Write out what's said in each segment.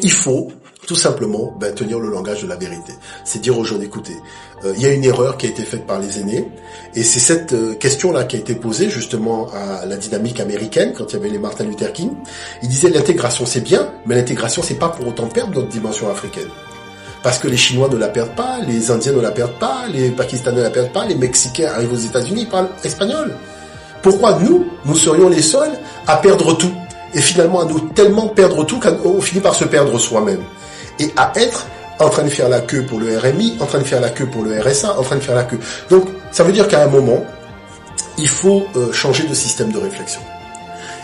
Il faut tout simplement tenir le langage de la vérité. C'est dire aux jeunes, écoutez, il y a une erreur qui a été faite par les aînés, et c'est cette question-là qui a été posée justement à la dynamique américaine quand il y avait les Martin Luther King. Ils disaient l'intégration c'est bien, mais l'intégration c'est pas pour autant perdre notre dimension africaine. Parce que les Chinois ne la perdent pas, les Indiens ne la perdent pas, les Pakistanais ne la perdent pas, les Mexicains arrivent aux États-Unis, ils parlent espagnol. Pourquoi nous serions les seuls à perdre tout? Et finalement à nous tellement perdre tout qu'on finit par se perdre soi-même. Et à être en train de faire la queue pour le RMI, en train de faire la queue pour le RSA, en train de faire la queue. Donc, ça veut dire qu'à un moment, il faut changer de système de réflexion.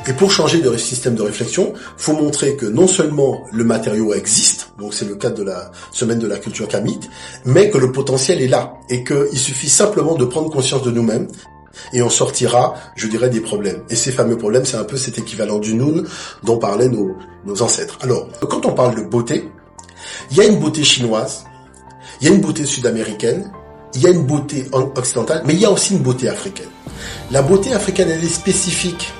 Et pour changer de système de réflexion, faut montrer que non seulement le matériau existe, donc c'est le cadre de la semaine de la culture kamite, mais que le potentiel est là. Et qu'il suffit simplement de prendre conscience de nous-mêmes, et on sortira, je dirais, des problèmes. Et ces fameux problèmes, c'est un peu cet équivalent du Noun dont parlaient nos ancêtres. Alors, quand on parle de beauté, il y a une beauté chinoise, il y a une beauté sud-américaine, il y a une beauté occidentale, mais il y a aussi une beauté africaine. La beauté africaine, elle est spécifique.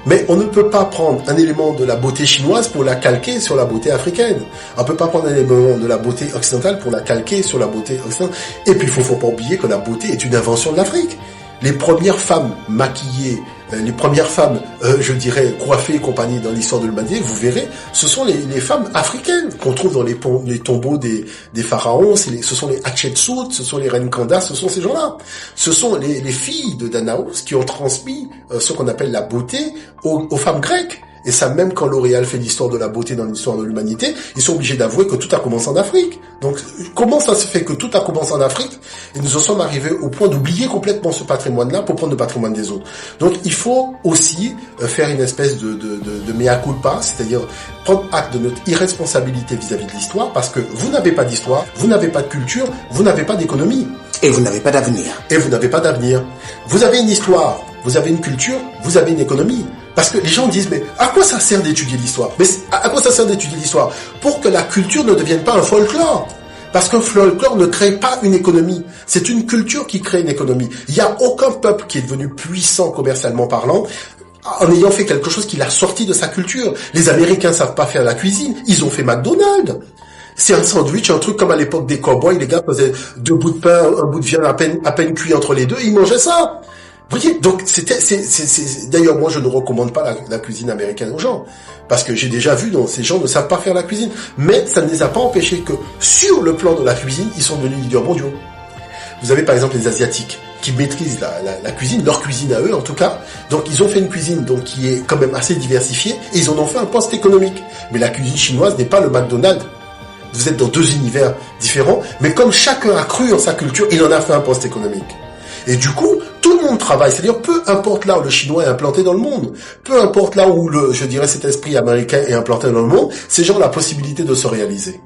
Mais on ne peut pas prendre un élément de la beauté chinoise pour la calquer sur la beauté africaine. On ne peut pas prendre un élément de la beauté occidentale pour la calquer sur la beauté occidentale. Et puis, il faut pas oublier que la beauté est une invention de l'Afrique. Les premières femmes maquillées, les premières femmes, je dirais, coiffées et compagnie dans l'histoire de l'humanité, vous verrez, ce sont les femmes africaines qu'on trouve dans les tombeaux des pharaons, ce sont les Hatshepsut, ce sont les reines Candace, ce sont ces gens-là. Ce sont les filles de Danaos qui ont transmis ce qu'on appelle la beauté aux femmes grecques. Et ça, même quand L'Oréal fait l'histoire de la beauté dans l'histoire de l'humanité, ils sont obligés d'avouer que tout a commencé en Afrique. Donc, comment ça se fait que tout a commencé en Afrique et nous en sommes arrivés au point d'oublier complètement ce patrimoine-là pour prendre le patrimoine des autres? Donc, il faut aussi faire une espèce de mea culpa, c'est-à-dire prendre acte de notre irresponsabilité vis-à-vis de l'histoire, parce que vous n'avez pas d'histoire, vous n'avez pas de culture, vous n'avez pas d'économie. Et vous n'avez pas d'avenir. Et vous n'avez pas d'avenir. Vous avez une histoire, vous avez une culture, vous avez une économie. Parce que les gens disent, mais à quoi ça sert d'étudier l'histoire? Mais à quoi ça sert d'étudier l'histoire? Pour que la culture ne devienne pas un folklore. Parce qu'un folklore ne crée pas une économie. C'est une culture qui crée une économie. Il n'y a aucun peuple qui est devenu puissant commercialement parlant en ayant fait quelque chose qui l'a sorti de sa culture. Les Américains savent pas faire la cuisine. Ils ont fait McDonald's. C'est un sandwich, un truc comme à l'époque des cowboys. Les gars faisaient 2 bouts de pain, un bout de viande à peine cuit entre les deux. Ils mangeaient ça. Vous voyez, donc d'ailleurs moi je ne recommande pas la cuisine américaine aux gens, parce que j'ai déjà vu, ces gens ne savent pas faire la cuisine, mais ça ne les a pas empêchés que sur le plan de la cuisine, ils sont devenus leaders mondiaux. Vous avez par exemple les Asiatiques qui maîtrisent la cuisine, leur cuisine à eux en tout cas, donc ils ont fait une cuisine donc qui est quand même assez diversifiée, et ils en ont fait un poste économique. Mais la cuisine chinoise n'est pas le McDonald's. Vous êtes dans 2 univers différents, mais comme chacun a cru en sa culture, il en a fait un poste économique. Et du coup, tout le monde travaille. C'est-à-dire, peu importe là où le chinois est implanté dans le monde, peu importe là où je dirais, cet esprit américain est implanté dans le monde, ces gens ont la possibilité de se réaliser.